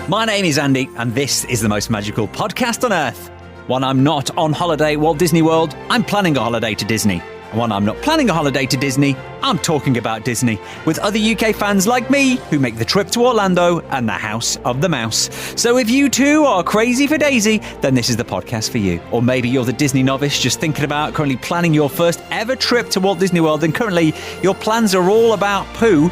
My name is Andy, and this is the most magical podcast on earth. When I'm not on holiday at Walt Disney World, I'm planning a holiday to Disney. And when I'm not planning a holiday to Disney, I'm talking about Disney with other UK fans like me who make the trip to Orlando and the House of the Mouse. So if you too are crazy for Daisy, then this is the podcast for you. Or maybe you're the Disney novice just thinking about currently planning your first ever trip to Walt Disney World, and currently your plans are all about poo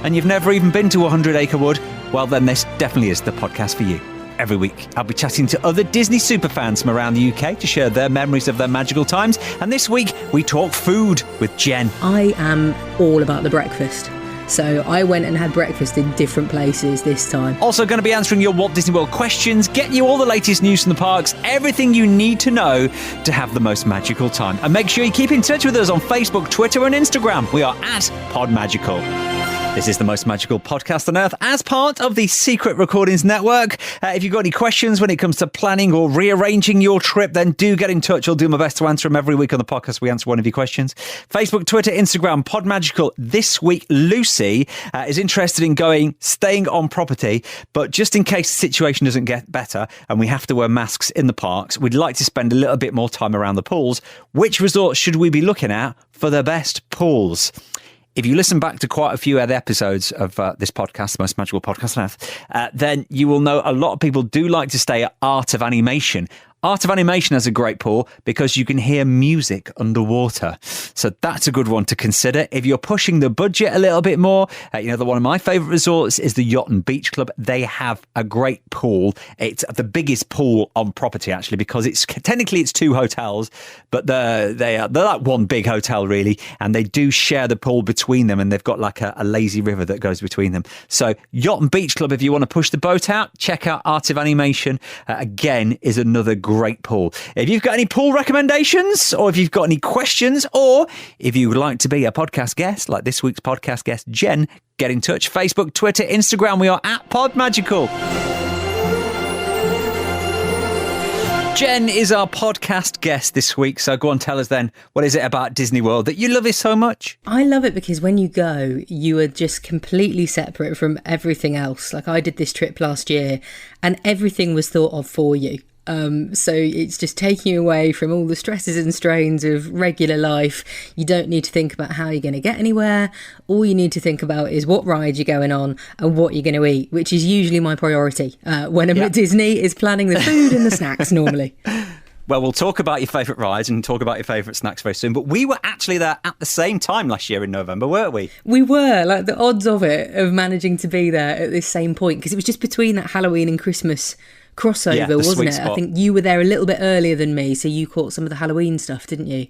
and you've never even been to 100 Acre Wood. Well, then this definitely is the podcast for you. Every week, I'll be chatting to other Disney superfans from around the UK to share their memories of their magical times. And this week, we talk food with Jen. I am all about the breakfast. So I went and had breakfast in different places this time. Also going to be answering your Walt Disney World questions, getting you all the latest news from the parks, everything you need to know to have the most magical time. And make sure you keep in touch with us on Facebook, Twitter and Instagram. We are at PodMagical. This is the most magical podcast on earth as part of the Secret Recordings Network. If you've got any questions when it comes to planning or rearranging your trip, then do get in touch. I'll do my best to answer them every week on the podcast. We answer one of your questions. Facebook, Twitter, Instagram, PodMagical. This week, Lucy is interested in staying on property, but just in case the situation doesn't get better and we have to wear masks in the parks, we'd like to spend a little bit more time around the pools. Which resorts should we be looking at for the best pools? If you listen back to quite a few other episodes of this podcast, the most magical podcast on earth, then you will know a lot of people do like to stay at Art of Animation. Art of Animation has a great pool because you can hear music underwater. So that's a good one to consider. If you're pushing the budget a little bit more, one of my favourite resorts is the Yacht and Beach Club. They have a great pool. It's the biggest pool on property, actually, because it's technically two hotels, but they're like one big hotel, really. And they do share the pool between them, and they've got like a lazy river that goes between them. So Yacht and Beach Club, if you want to push the boat out, check out Art of Animation. Again, is another great pool. If you've got any pool recommendations, or if you've got any questions, or if you would like to be a podcast guest, like this week's podcast guest, Jen, get in touch. Facebook, Twitter, Instagram, we are at PodMagical. Jen is our podcast guest this week, so go on, tell us then, what is it about Disney World that you love it so much? I love it because when you go, you are just completely separate from everything else. Like, I did this trip last year and everything was thought of for you. So it's just taking you away from all the stresses and strains of regular life. You don't need to think about how you're going to get anywhere. All you need to think about is what ride you're going on and what you're going to eat, which is usually my priority when I'm at Disney, is planning the food and the snacks normally. Well, we'll talk about your favourite rides and talk about your favourite snacks very soon. But we were actually there at the same time last year in November, weren't we? We were. Like, the odds of managing to be there at this same point, because it was just between that Halloween and Christmas crossover, wasn't it? I think you were there a little bit earlier than me, so you caught some of the Halloween stuff, didn't you?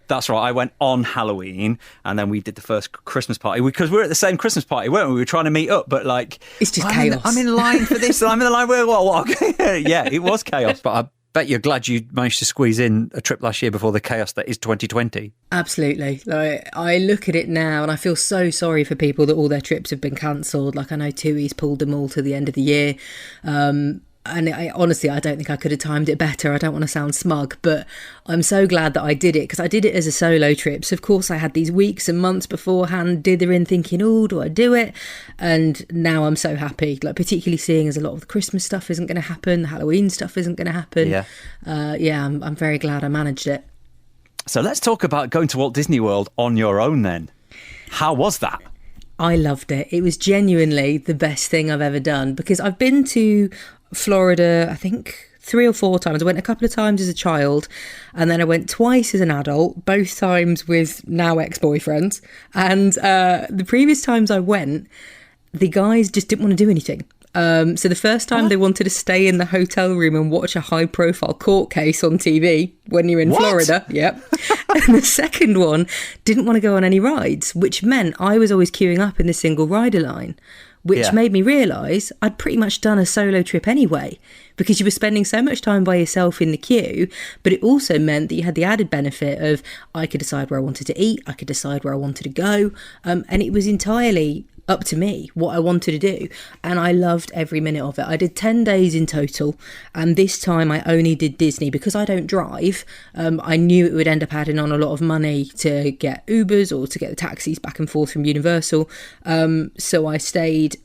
That's right. I went on Halloween, and then we did the first Christmas party because we were at the same Christmas party, weren't we? We were trying to meet up, but like, it's just chaos. I'm in line for this, and I'm in the line where what? Yeah, it was chaos, but I bet you're glad you managed to squeeze in a trip last year before the chaos that is 2020. Absolutely. Like, I look at it now and I feel so sorry for people that all their trips have been cancelled. Like, I know TUI's pulled them all to the end of the year. And honestly, I don't think I could have timed it better. I don't want to sound smug, but I'm so glad that I did it, because I did it as a solo trip. So, of course, I had these weeks and months beforehand dithering, thinking, oh, do I do it? And now I'm so happy, like, particularly seeing as a lot of the Christmas stuff isn't going to happen, the Halloween stuff isn't going to happen. I'm very glad I managed it. So let's talk about going to Walt Disney World on your own then. How was that? I loved it. It was genuinely the best thing I've ever done, because I've been to Florida, I think 3 or 4 times. I went a couple of times as a child, and then I went twice as an adult, both times with now ex-boyfriends. And the previous times I went, the guys just didn't want to do anything. So the first time they wanted to stay in the hotel room and watch a high profile court case on TV when you're in Florida. Yep. And the second one didn't want to go on any rides, which meant I was always queuing up in the single rider line, which made me realise I'd pretty much done a solo trip anyway, because you were spending so much time by yourself in the queue. But it also meant that you had the added benefit of I could decide where I wanted to eat, I could decide where I wanted to go, and it was entirely up to me what I wanted to do, and I loved every minute of it. I did 10 days in total, and this time I only did Disney because I don't drive. I knew it would end up adding on a lot of money to get Ubers or to get the taxis back and forth from Universal, so I stayed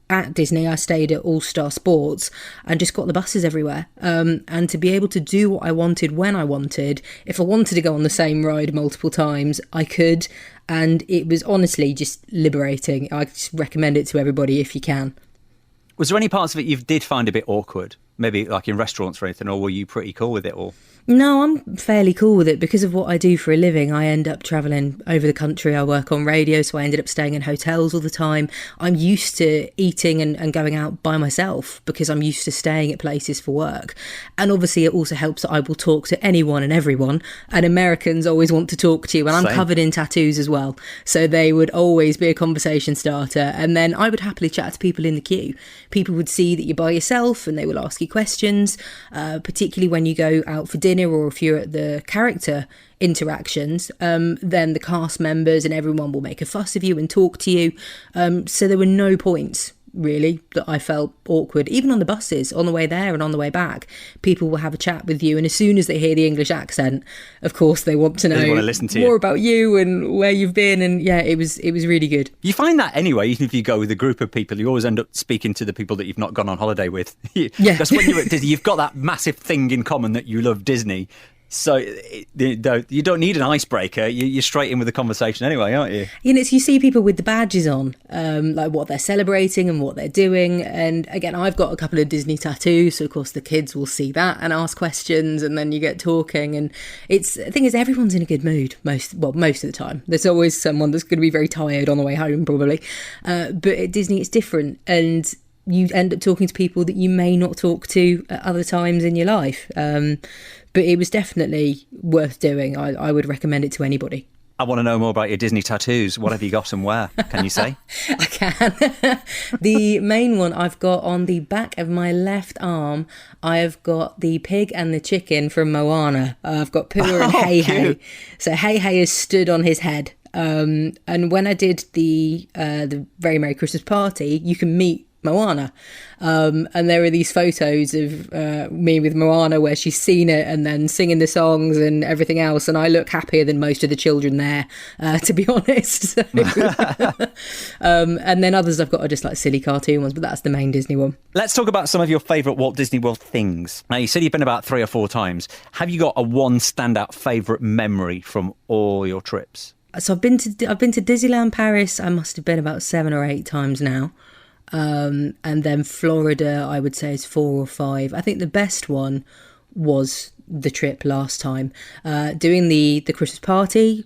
at Disney, I stayed at All Star Sports and just got the buses everywhere. And to be able to do what I wanted when I wanted, if I wanted to go on the same ride multiple times, I could. And it was honestly just liberating. I just recommend it to everybody if you can. Was there any parts of it you did find a bit awkward? Maybe like in restaurants or anything, or were you pretty cool with it all? No, I'm fairly cool with it because of what I do for a living. I end up travelling over the country. I work on radio, so I ended up staying in hotels all the time. I'm used to eating and going out by myself because I'm used to staying at places for work. And obviously it also helps that I will talk to anyone and everyone. And Americans always want to talk to you. And I'm Same. covered in tattoos as well. So they would always be a conversation starter. And then I would happily chat to people in the queue. People would see that you're by yourself and they will ask you questions, particularly when you go out for dinner or if you're at the character interactions, then the cast members and everyone will make a fuss of you and talk to you. So there were no points really that I felt awkward. Even on the buses, on the way there and on the way back, people will have a chat with you, and as soon as they hear the English accent, of course they want to know listen to more you. about you and where you've been. And yeah, it was really good. You find that anyway, even if you go with a group of people, you always end up speaking to the people that you've not gone on holiday with. Yeah. Because when you're at Disney, you've got that massive thing in common that you love Disney. So you don't need an icebreaker. You're straight in with the conversation anyway, aren't you? You know, you see people with the badges on, like what they're celebrating and what they're doing. And again, I've got a couple of Disney tattoos, so of course the kids will see that and ask questions, and then you get talking. And the thing is, everyone's in a good mood most of the time. There's always someone that's going to be very tired on the way home, probably. But at Disney, it's different, and you end up talking to people that you may not talk to at other times in your life. But it was definitely worth doing. I would recommend it to anybody. I want to know more about your Disney tattoos. What have you got and where? Can you say? I can. The main one I've got on the back of my left arm, I've got the pig and the chicken from Moana. I've got Pua and Hey Hey. So Hey Hey is stood on his head. And when I did the Very Merry Christmas Party, you can meet Moana, and there are these photos of me with Moana where she's seen it and then singing the songs and everything else, and I look happier than most of the children there, to be honest. So, and then others I've got are just like silly cartoon ones, but that's the main Disney one. Let's talk about some of your favourite Walt Disney World things. Now, you said you've been about 3 or 4 times. Have you got a one standout favourite memory from all your trips? So I've been to Disneyland Paris. I must have been about 7 or 8 times now. And then Florida, I would say, is 4 or 5. I think the best one was the trip last time. Doing the Christmas party,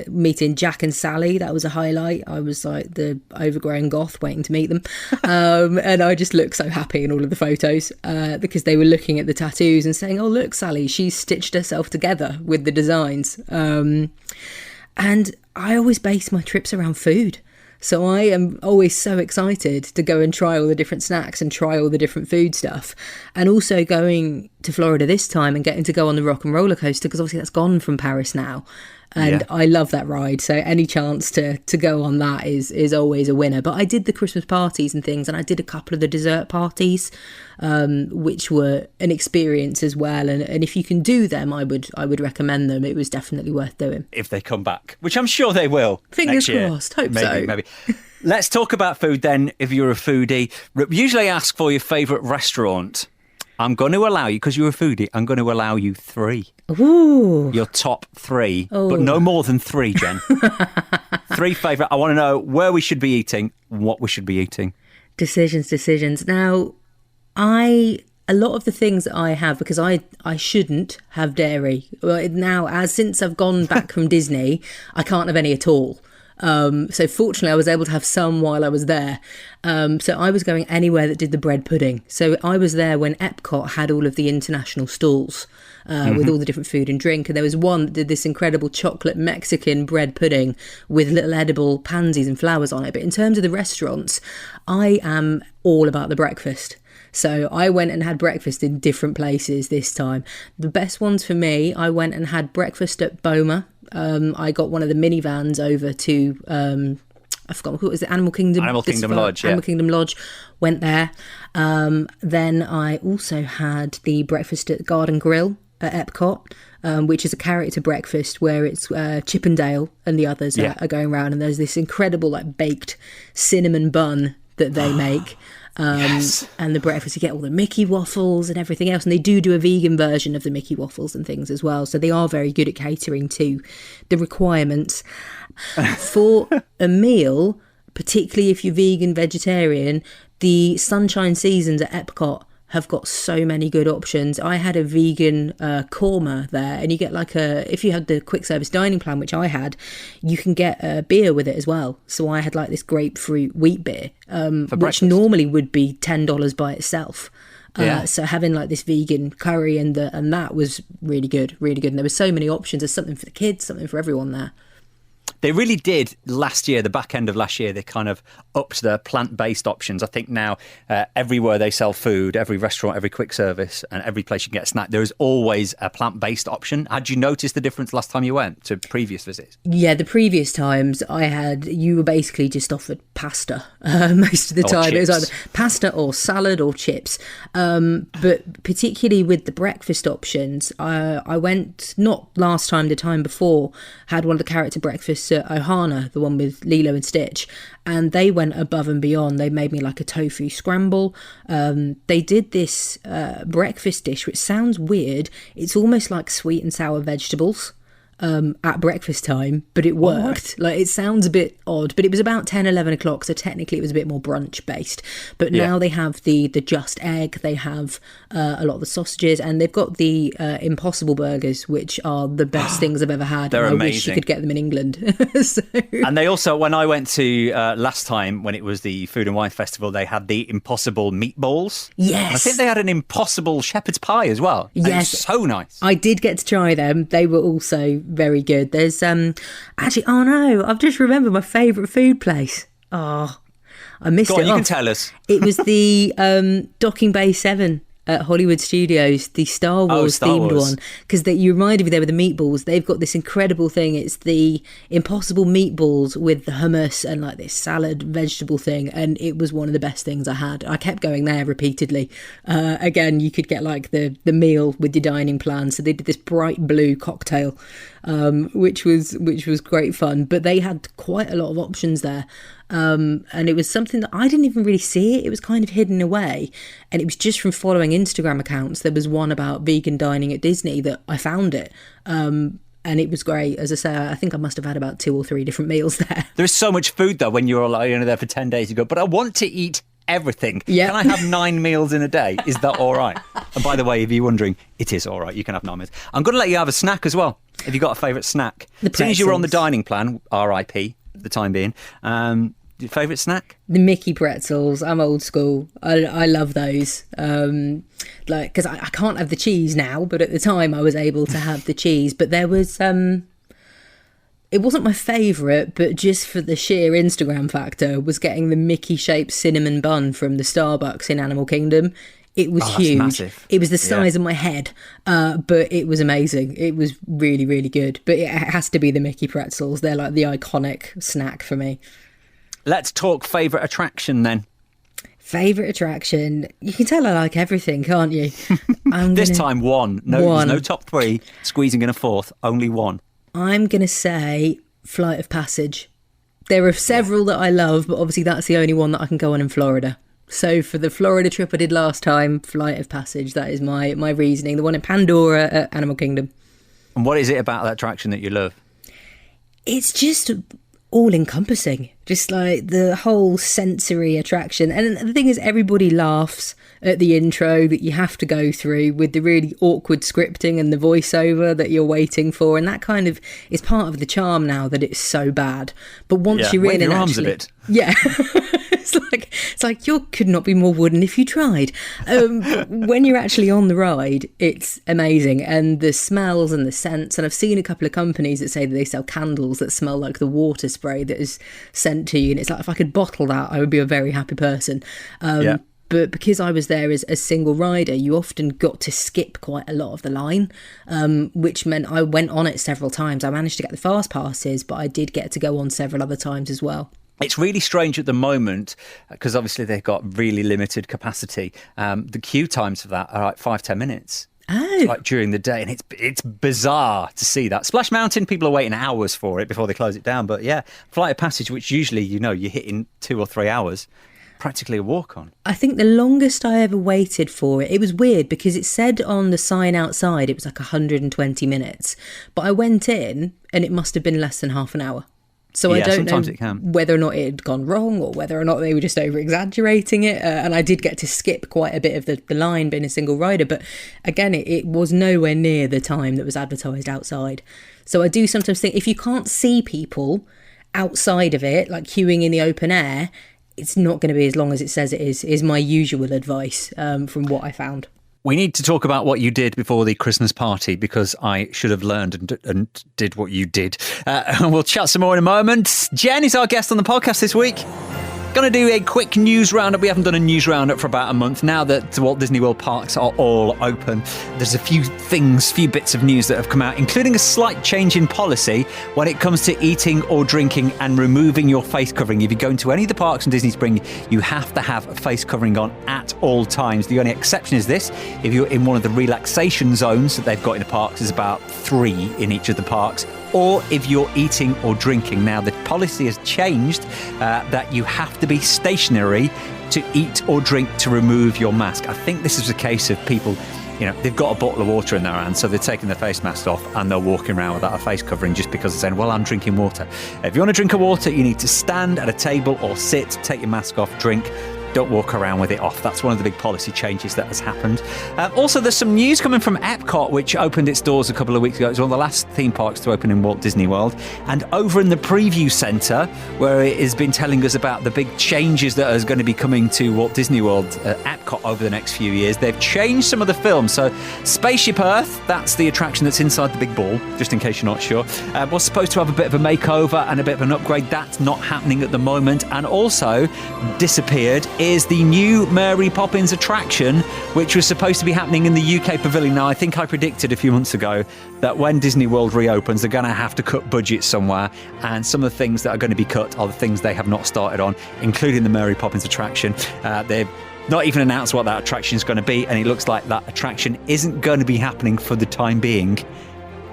meeting Jack and Sally, that was a highlight. I was like the overgrown goth waiting to meet them. And I just looked so happy in all of the photos because they were looking at the tattoos and saying, oh, look, Sally, she's stitched herself together with the designs. And I always base my trips around food. So I am always so excited to go and try all the different snacks and try all the different food stuff. And also going to Florida this time and getting to go on the rock and roller coaster, because obviously that's gone from Paris now. And yeah. I love that ride. So any chance to go on that is always a winner. But I did the Christmas parties and things, and I did a couple of the dessert parties, which were an experience as well. And if you can do them, I would recommend them. It was definitely worth doing. If they come back, which I'm sure they will. Fingers crossed. Hope so. Maybe. Let's talk about food then, if you're a foodie. Usually ask for your favourite restaurant. I'm going to allow you, because you're a foodie, I'm going to allow you 3. Ooh. Your top 3, Ooh. But no more than 3, Jen. 3 favourite. I want to know where we should be eating, what we should be eating. Decisions. Now, a lot of the things that I have, because I shouldn't have dairy. Well, now, since I've gone back from Disney, I can't have any at all. So fortunately I was able to have some while I was there. So I was going anywhere that did the bread pudding. So I was there when Epcot had all of the international stalls with all the different food and drink. And there was one that did this incredible chocolate Mexican bread pudding with little edible pansies and flowers on it. But in terms of the restaurants, I am all about the breakfast. So I went and had breakfast in different places this time. The best ones for me, I went and had breakfast at Boma. I got one of the minivans over to, I forgot, what was it, Animal Kingdom Lodge. Animal Kingdom Lodge, went there. Then I also had the breakfast at Garden Grill at Epcot, which is a character breakfast where it's Chip and Dale and the others are going around, and there's this incredible like baked cinnamon bun that they make. Yes. And the breakfast, you get all the Mickey waffles and everything else. And they do a vegan version of the Mickey waffles and things as well. So they are very good at catering to the requirements. For a meal, particularly if you're vegan, vegetarian, the Sunshine Seasons at Epcot have got so many good options. I had a vegan korma there, and you get if you had the quick service dining plan, which I had, you can get a beer with it as well. So I had this grapefruit wheat beer, which normally would be $10 by itself. So having this vegan curry and that was really good, really good. And there were so many options. There's something for the kids, something for everyone there. They really did last year, the back end of last year, they kind of upped their plant-based options. I think now everywhere they sell food, every restaurant, every quick service and every place you can get a snack, there is always a plant-based option. Had you noticed the difference last time you went to previous visits? Yeah, the previous times you were basically just offered pasta most of the time. Chips. It was either pasta or salad or chips. But particularly with the breakfast options, I went, not last time, the time before, had one of the character breakfasts at Ohana, the one with Lilo and Stitch, and they went above and beyond. They made me a tofu scramble. They did this breakfast dish, which sounds weird. It's almost like sweet and sour vegetables at breakfast time, but it worked. It sounds a bit odd, but it was about 10, 11 o'clock, so technically it was a bit more brunch based. But now they have the just egg, they have a lot of the sausages, and they've got the Impossible burgers, which are the best things I've ever had. They're and I amazing. wish you could get them in England. And they also, when I went to last time, when it was the Food and Wine Festival, they had the Impossible meatballs. Yes. And I think they had an Impossible shepherd's pie as well. And it was so nice. I did get to try them. They were also very good. There's actually, oh no, I've just remembered my favourite food place. Oh, I missed it. You can tell us. It was the Docking Bay 7 at Hollywood Studios, the Star Wars themed one, because you reminded me there with the meatballs. They've got this incredible thing. It's the Impossible meatballs with the hummus and this salad vegetable thing, and it was one of the best things I had. I kept going there repeatedly. Again, you could get the meal with your dining plan. So they did this bright blue cocktail, which was great fun. But they had quite a lot of options there. And it was something that I didn't even really see it. It was kind of hidden away. And it was just from following Instagram accounts. There was one about vegan dining at Disney that I found it. And it was great. As I say, I think I must have had about 2 or 3 different meals there. There is so much food, though, when you're only there for 10 days. You go, but I want to eat everything. Yeah. Can I have 9 meals in a day? Is that all right? And by the way, if you're wondering, it is all right. You can have 9 meals. I'm going to let you have a snack as well. Have you got a favourite snack? As soon as you were on the dining plan, RIP, for the time being, your favourite snack? The Mickey pretzels. I'm old school. I love those. Because I can't have the cheese now, but at the time I was able to have the cheese. But there was it wasn't my favourite, but just for the sheer Instagram factor, was getting the Mickey-shaped cinnamon bun from the Starbucks in Animal Kingdom. It was huge. Massive. It was the size of my head, but it was amazing. It was really, really good. But it has to be the Mickey pretzels. They're the iconic snack for me. Let's talk favourite attraction then. Favourite attraction? You can tell I like everything, can't you? This time one. There's no top 3, squeezing in a 4th, only one. I'm going to say Flight of Passage. There are several that I love, but obviously that's the only one that I can go on in Florida. So for the Florida trip I did last time, Flight of Passage, that is my reasoning. The one in Pandora at Animal Kingdom. And what is it about that attraction that you love? It's just all-encompassing, just the whole sensory attraction. And the thing is, everybody laughs at the intro that you have to go through with the really awkward scripting and the voiceover that you're waiting for, and that kind of is part of the charm now that it's so bad. But once you're in, your arms a bit. Yeah. It's like you could not be more wooden if you tried. When you're actually on the ride, it's amazing, and the smells and the scents. And I've seen a couple of companies that say that they sell candles that smell like the water spray that is sent to you, and it's like, if I could bottle that, I would be a very happy person. But because I was there as a single rider, you often got to skip quite a lot of the line, which meant I went on it several times. I managed to get the fast passes, but I did get to go on several other times as well. It's really strange at the moment because obviously they've got really limited capacity. The queue times for that are 5-10 minutes. Oh. During the day, and it's bizarre to see that. Splash Mountain, people are waiting hours for it before they close it down. But yeah, Flight of Passage, which usually you're hitting 2 or 3 hours. practically a walk-on. I think the longest I ever waited for it, it was weird because it said on the sign outside it was like 120 minutes. But I went in and it must have been less than half an hour. So I don't know whether or not it had gone wrong or whether or not they were just over-exaggerating it. And I did get to skip quite a bit of the line being a single rider. But again, it was nowhere near the time that was advertised outside. So I do sometimes think if you can't see people outside of it, like queuing in the open air, it's not going to be as long as it says it is my usual advice from what I found. We need to talk about what you did before the Christmas party because I should have learned and did what you did. We'll chat some more in a moment. Jen is our guest on the podcast this week. Going to do a quick news roundup. We haven't done a news roundup for about a month. Now that Walt Disney World parks are all open, there's a few bits of news that have come out, including a slight change in policy when it comes to eating or drinking and removing your face covering. If you go into any of the parks in Disney Spring, you have to have a face covering on at all times. The only exception is this: if you're in one of the relaxation zones that they've got in the parks, there's about 3 in each of the parks, or if you're eating or drinking. Now, the policy has changed that you have to be stationary to eat or drink to remove your mask. I think this is a case of people, they've got a bottle of water in their hand, so they're taking their face mask off and they're walking around without a face covering just because they're saying, well, I'm drinking water. If you want to drink a water, you need to stand at a table or sit, take your mask off, drink. Don't walk around with it off. That's one of the big policy changes that has happened. Also, there's some news coming from Epcot, which opened its doors a couple of weeks ago. It was one of the last theme parks to open in Walt Disney World. And over in the preview centre, where it has been telling us about the big changes that are going to be coming to Walt Disney World Epcot over the next few years, they've changed some of the films. So Spaceship Earth, that's the attraction that's inside the big ball, just in case you're not sure, was supposed to have a bit of a makeover and a bit of an upgrade. That's not happening at the moment. And also disappeared is the new Mary Poppins attraction, which was supposed to be happening in the UK Pavilion. Now, I think I predicted a few months ago that when Disney World reopens, they're going to have to cut budgets somewhere, and some of the things that are going to be cut are the things they have not started on, including the Mary Poppins attraction. They've not even announced what that attraction is going to be, and it looks like that attraction isn't going to be happening for the time being,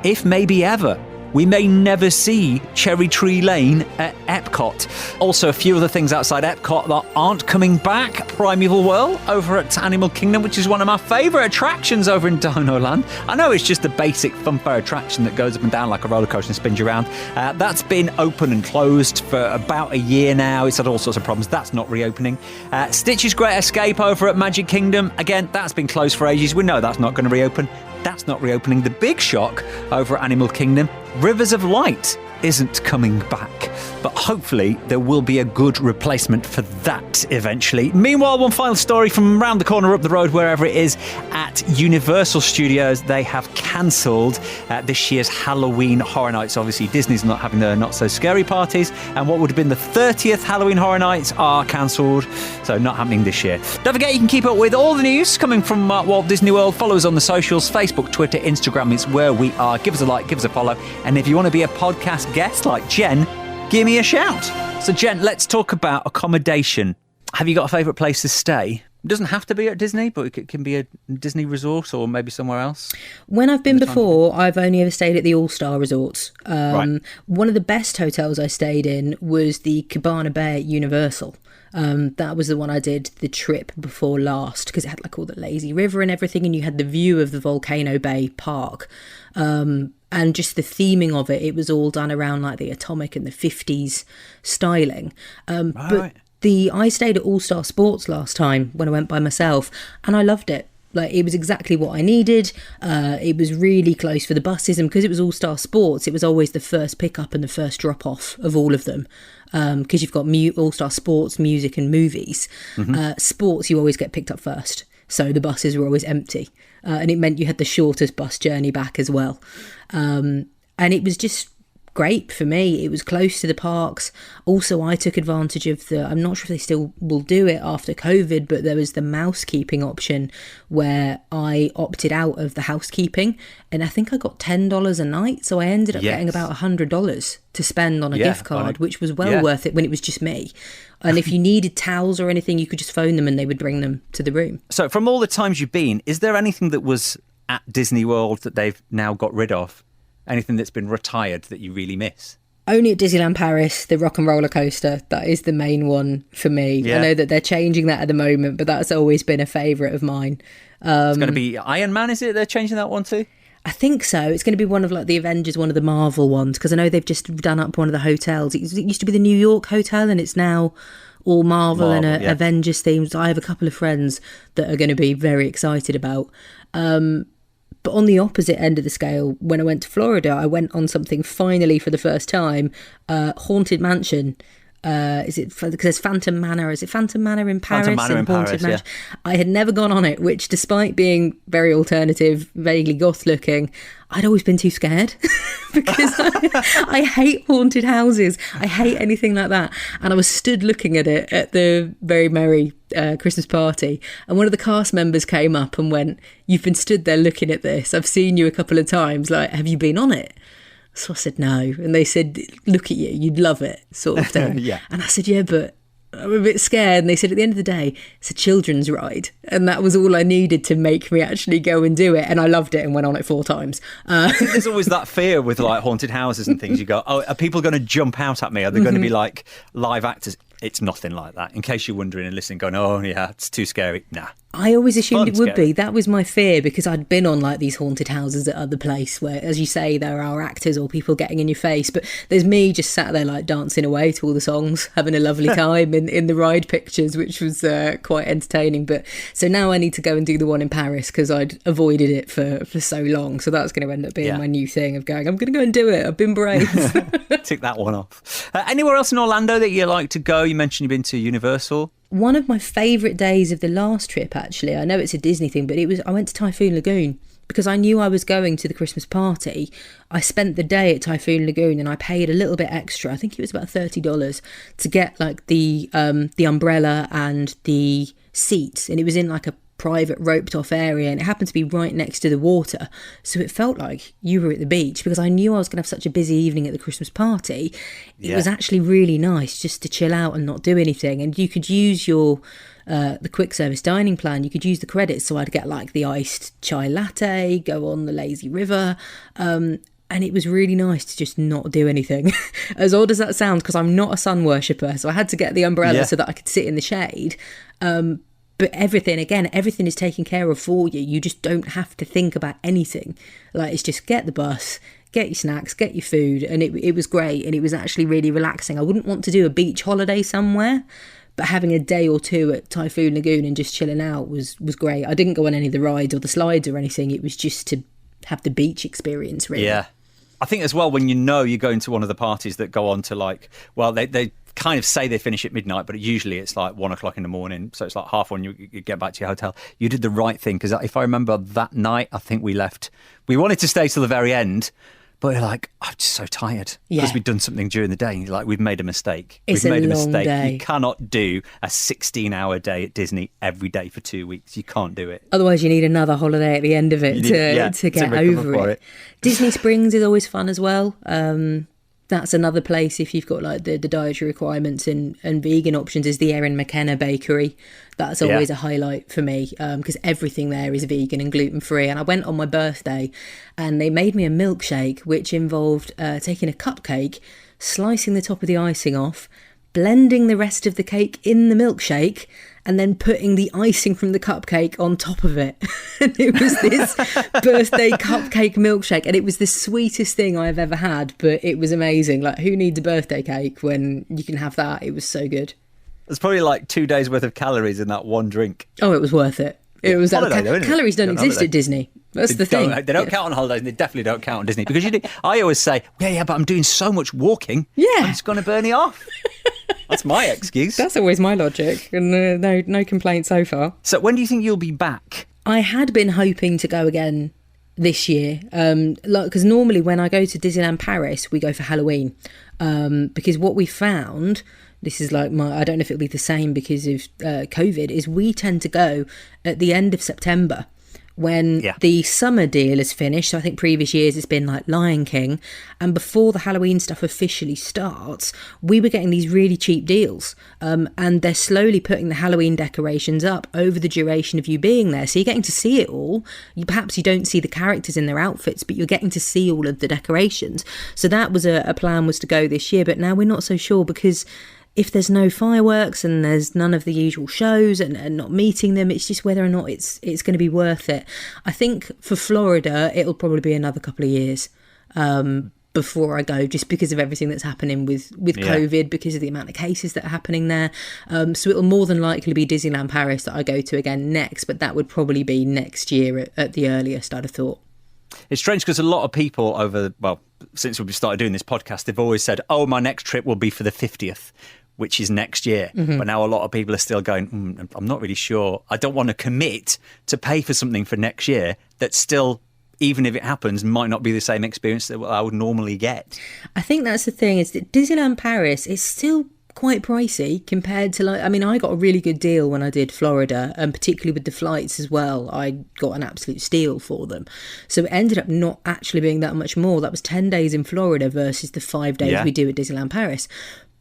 if maybe ever. We may never see Cherry Tree Lane at Epcot. Also, a few other things outside Epcot that aren't coming back. Primeval Whirl over at Animal Kingdom, which is one of my favourite attractions over in Dino Land. I know it's just a basic funfair attraction that goes up and down like a roller coaster and spins you around. That's been open and closed for about a year now. It's had all sorts of problems. That's not reopening. Stitch's Great Escape over at Magic Kingdom. Again, that's been closed for ages. We know that's not going to reopen. That's not reopening. The big shock over at Animal Kingdom, Rivers of Light isn't coming back, but hopefully there will be a good replacement for that eventually. Meanwhile, one final story from around the corner up the road, wherever it is, at Universal Studios. They have cancelled this year's Halloween Horror Nights. Obviously, Disney's not having their Not So Scary parties, and what would have been the 30th Halloween Horror Nights are cancelled, so not happening this year. Don't forget, you can keep up with all the news coming from Walt Disney World. Follow us on the socials, Facebook, Twitter, Instagram is where we are. Give us a like, give us a follow, and if you want to be a podcast guest like Jen, give me a shout. So Jen, let's talk about accommodation. Have you got a favourite place to stay? It doesn't have to be at Disney, but it can be a Disney resort or maybe somewhere else. When I've been before, I've only ever stayed at the All-Star resorts. Right. One of the best hotels I stayed in was the Cabana Bay at Universal. That was the one I did the trip before last, because it had like all the lazy river and everything, and you had the view of the Volcano Bay Park. And just the theming of it, it was all done around like the atomic and the 50s styling. But I stayed at All Star Sports last time when I went by myself, and I loved it. Like, it was exactly what I needed. It was really close for the buses, and because it was All Star Sports, it was always the first pickup and the first drop off of all of them. Because you've got All Star Sports, music, and movies. Mm-hmm. Sports, you always get picked up first, so the buses were always empty. And it meant you had the shortest bus journey back as well. And it was just great for me. It was close to the parks. Also, I took advantage of I'm not sure if they still will do it after COVID, but there was the mousekeeping option where I opted out of the housekeeping, and I think I got $10 a night. So I ended up getting about $100 to spend on a gift card, which was well worth it when it was just me. And if you needed towels or anything, you could just phone them and they would bring them to the room. So from all the times you've been, is there anything that was at Disney World that they've now got rid of? Anything that's been retired that you really miss? Only at Disneyland Paris, the Rock and Roller Coaster. That is the main one for me. Yeah. I know that they're changing that at the moment, but that's always been a favourite of mine. It's going to be Iron Man, is it? They're changing that one too? I think so. It's going to be one of like the Avengers, one of the Marvel ones, because I know they've just done up one of the hotels. It used to be the New York hotel, and it's now all Marvel and Avengers themes. I have a couple of friends that are going to be very excited about. But on the opposite end of the scale, when I went to Florida, I went on something finally for the first time, Haunted Mansion. Is it because there's Phantom Manor? Is it Phantom Manor in Paris? Phantom Manor in Paris, Mansion? I had never gone on it, which despite being very alternative, vaguely goth looking, I'd always been too scared because I hate haunted houses. I hate anything like that. And I was stood looking at it at the very merry Christmas party. And one of the cast members came up and went, "You've been stood there looking at this. I've seen you a couple of times. Like, have you been on it?" So I said, "No." And they said, "Look at you, you'd love it," sort of thing. Yeah. And I said, "Yeah, but I'm a bit scared." And they said, at the end of the day, it's a children's ride. And that was all I needed to make me actually go and do it. And I loved it and went on it 4 times. I think there's always that fear with like haunted houses and things. You go, oh, are people going to jump out at me? Are they going to be like live actors? It's nothing like that. In case you're wondering and listening, going, oh, yeah, it's too scary. Nah. I always assumed it would scary. be. That was my fear because I'd been on like these haunted houses at other places where, as you say, there are actors or people getting in your face. But there's me just sat there like dancing away to all the songs, having a lovely time in the ride pictures, which was quite entertaining. But so now I need to go and do the one in Paris because I'd avoided it for so long. So that's going to end up being my new thing of going, I'm going to go and do it. I've been brave. Tick that one off. Anywhere else in Orlando that you like to go? You mentioned you've been to Universal. One of my favourite days of the last trip, actually, I know it's a Disney thing, but I went to Typhoon Lagoon because I knew I was going to the Christmas party. I spent the day at Typhoon Lagoon and I paid a little bit extra. I think it was about $30 to get like the umbrella and the seats, and it was in like a private roped off area, and it happened to be right next to the water, so it felt like you were at the beach because I knew I was going to have such a busy evening at the Christmas party. It was actually really nice just to chill out and not do anything, and you could use your the quick service dining plan. You could use the credits, so I'd get like the iced chai latte, go on the lazy river, and it was really nice to just not do anything. As odd as that sounds, because I'm not a sun worshipper, so I had to get the umbrella so that I could sit in the shade. But everything is taken care of for you. You just don't have to think about anything. Like, it's just get the bus, get your snacks, get your food. And it was great. And it was actually really relaxing. I wouldn't want to do a beach holiday somewhere, but having a day or two at Typhoon Lagoon and just chilling out was great. I didn't go on any of the rides or the slides or anything. It was just to have the beach experience, really. Yeah. I think as well, when you know you're going to one of the parties that go on to like, well, they kind of say they finish at midnight, but usually it's like 1 o'clock in the morning. So it's like 1:30, you get back to your hotel. You did the right thing, because if I remember that night, I think we wanted to stay till the very end, but you're like, I'm just so tired because we'd done something during the day. And you're like, we've made a mistake. We've made a mistake. Day. You cannot do a 16-hour day at Disney every day for 2 weeks. You can't do it. Otherwise, you need another holiday at the end of it to get over it. Disney Springs is always fun as well. That's another place, if you've got like the dietary requirements and vegan options, is the Erin McKenna bakery. That's always a highlight for me because everything there is vegan and gluten-free. And I went on my birthday and they made me a milkshake, which involved taking a cupcake, slicing the top of the icing off, blending the rest of the cake in the milkshake, and then putting the icing from the cupcake on top of it. And it was this birthday cupcake milkshake, and it was the sweetest thing I've ever had, but it was amazing. Like, who needs a birthday cake when you can have that? It was so good. There's probably like 2 days worth of calories in that one drink. Oh, it was worth it. It was calories don't exist at Disney. That's the thing. They don't count on holidays, and they definitely don't count on Disney, because I always say, but I'm doing so much walking. Yeah, I'm just going to burn it off. That's my excuse. That's always my logic, and no complaints so far. So when do you think you'll be back? I had been hoping to go again this year, because normally when I go to Disneyland Paris, we go for Halloween, because what we found, this is like I don't know if it'll be the same because of COVID, is we tend to go at the end of September, when the summer deal is finished. So I think previous years it's been like Lion King, and before the Halloween stuff officially starts, we were getting these really cheap deals, and they're slowly putting the Halloween decorations up over the duration of you being there, so you're getting to see it all. Perhaps you don't see the characters in their outfits, but you're getting to see all of the decorations. So that was a plan, was to go this year, but now we're not so sure, because if there's no fireworks and there's none of the usual shows and not meeting them, it's just whether or not it's going to be worth it. I think for Florida, it'll probably be another couple of years before I go, just because of everything that's happening with COVID, because of the amount of cases that are happening there. So it'll more than likely be Disneyland Paris that I go to again next, but that would probably be next year at the earliest, I'd have thought. It's strange because a lot of people since we've started doing this podcast, they've always said, oh, my next trip will be for the 50th, which is next year. But now a lot of people are still going, I'm not really sure. I don't want to commit to pay for something for next year that still, even if it happens, might not be the same experience that I would normally get. I think that's the thing, is that Disneyland Paris is still quite pricey compared to, I got a really good deal when I did Florida, and particularly with the flights as well. I got an absolute steal for them. So it ended up not actually being that much more. That was 10 days in Florida versus the 5 days we do at Disneyland Paris.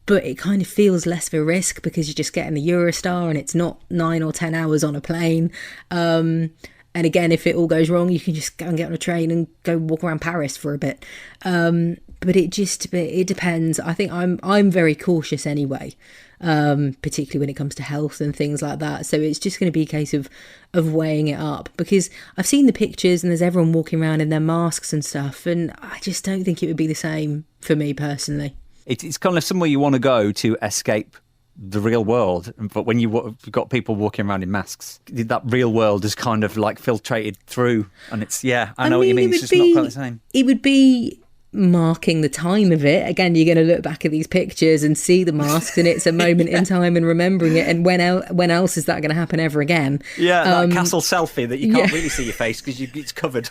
But it kind of feels less of a risk because you're just getting the Eurostar and it's not 9 or 10 hours on a plane. And again, if it all goes wrong, you can just go and get on a train and go walk around Paris for a bit. But it depends. I think I'm very cautious anyway, particularly when it comes to health and things like that. So it's just going to be a case of weighing it up, because I've seen the pictures and there's everyone walking around in their masks and stuff, and I just don't think it would be the same for me personally. It's kind of somewhere you want to go to escape the real world, but when you've got people walking around in masks, that real world is kind of like filtrated through, and it's I know what you mean. It's just not quite the same. It would be marking the time of it. Again, you're going to look back at these pictures and see the masks, and it's a moment in time and remembering it. And when else is that going to happen ever again? That castle selfie that you can't really see your face because it's covered.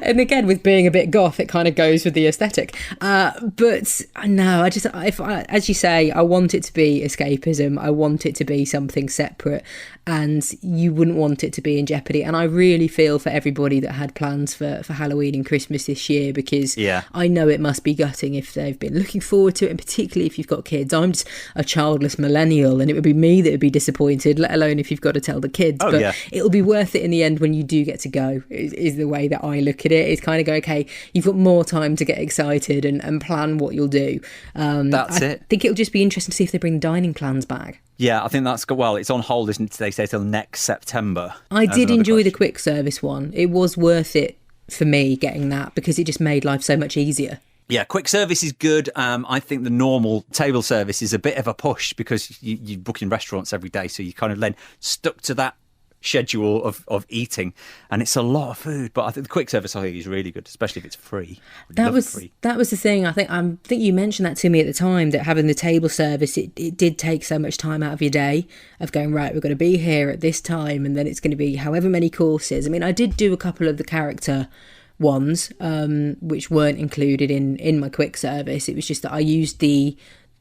And again, with being a bit goth, it kind of goes with the aesthetic. But no, as you say, I want it to be escapism. I want it to be something separate, and you wouldn't want it to be in jeopardy. And I really feel for everybody that had plans for Halloween and Christmas this year, because I know it must be gutting if they've been looking forward to it, and particularly if you've got kids. I'm just a childless millennial, and it would be me that would be disappointed, let alone if you've got to tell the kids. It'll be worth it in the end when you do get to go, is the way that I look at it. It's kind of go, okay, you've got more time to get excited and plan what you'll do. That's it. I think it'll just be interesting to see if they bring the dining plans back. Yeah, I think that's good. Well, it's on hold, isn't it? They say till next September. I did enjoy the quick service one. It was worth it for me getting that, because it just made life so much easier. Yeah, quick service is good. I think the normal table service is a bit of a push, because you book in restaurants every day, so you kind of then stuck to that schedule of eating, and it's a lot of food. But I think the quick service, I think, is really good, especially if it's free. That was the thing. I think you mentioned that to me at the time, that having the table service, it did take so much time out of your day, of going, right, we're going to be here at this time, and then it's going to be however many courses. I mean, I did do a couple of the character ones, which weren't included in my quick service. It was just that I used the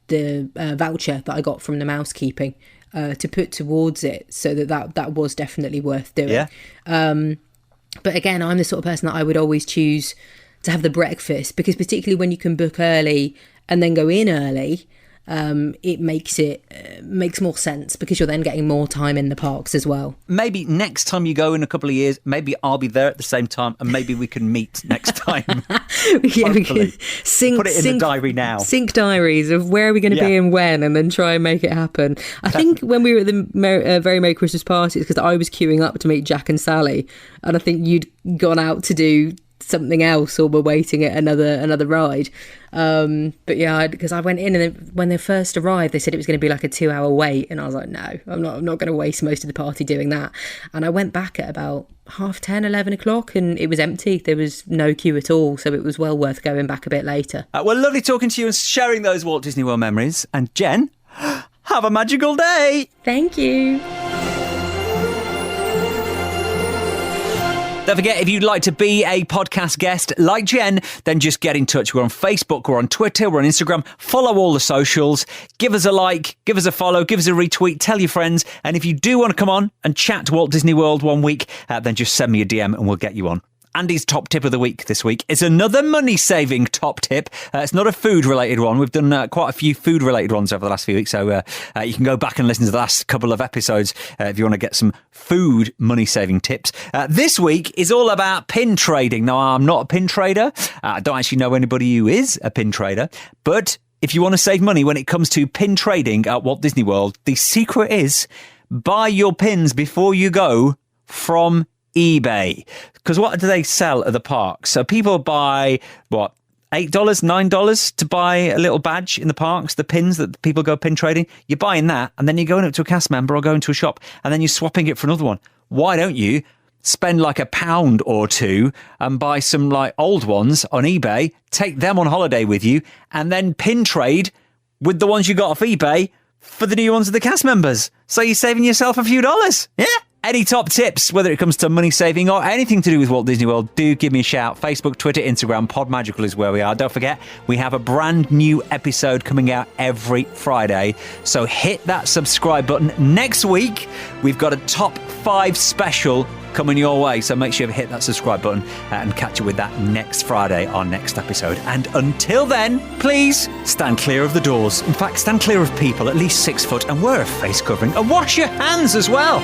voucher that I got from the mousekeeping to put towards it, so that was definitely worth doing. But again, I'm the sort of person that I would always choose to have the breakfast, because particularly when you can book early and then go in early, it makes more sense, because you're then getting more time in the parks as well. Maybe next time you go in a couple of years, maybe I'll be there at the same time, and maybe we can meet next time. We can put it in the diary now. Sync diaries of where are we going to be and when, and then try and make it happen. I think when we were at the Very Merry Christmas party, it's because I was queuing up to meet Jack and Sally, and I think you'd gone out to do something else, or were waiting at another ride. But yeah, because I went in, and when they first arrived, they said it was going to be like a 2-hour wait, and I was like, no, I'm not going to waste most of the party doing that. And I went back at about 10:30, 11 o'clock, and it was empty. There was no queue at all, so it was well worth going back a bit later. Well, lovely talking to you and sharing those Walt Disney World memories. And Jen, have a magical day. Thank you. Don't forget, if you'd like to be a podcast guest like Jen, then just get in touch. We're on Facebook, we're on Twitter, we're on Instagram. Follow all the socials. Give us a like, give us a follow, give us a retweet, tell your friends. And if you do want to come on and chat to Walt Disney World one week, then just send me a DM and we'll get you on. Andy's top tip of the week this week is another money-saving top tip. It's not a food-related one. We've done quite a few food-related ones over the last few weeks, so you can go back and listen to the last couple of episodes if you want to get some food money-saving tips. This week is all about pin trading. Now, I'm not a pin trader. I don't actually know anybody who is a pin trader, but if you want to save money when it comes to pin trading at Walt Disney World, the secret is buy your pins before you go from eBay. Because what do they sell at the parks? So people buy, what, $8, $9 to buy a little badge in the parks, the pins that people go pin trading. You're buying that, and then you're going up to a cast member or going to a shop, and then you're swapping it for another one. Why don't you spend like £1 or $2 and buy some like old ones on eBay, take them on holiday with you, and then pin trade with the ones you got off eBay for the new ones of the cast members. So you're saving yourself a few dollars. Yeah. Any top tips, whether it comes to money saving or anything to do with Walt Disney World, do give me a shout. Facebook, Twitter, Instagram, Podmagical is where we are. Don't forget, we have a brand new episode coming out every Friday. So hit that subscribe button. Next week, we've got a top 5 special coming your way. So make sure you hit that subscribe button and catch up with that next Friday, our next episode. And until then, please stand clear of the doors. In fact, stand clear of people at least 6 foot and wear a face covering and wash your hands as well.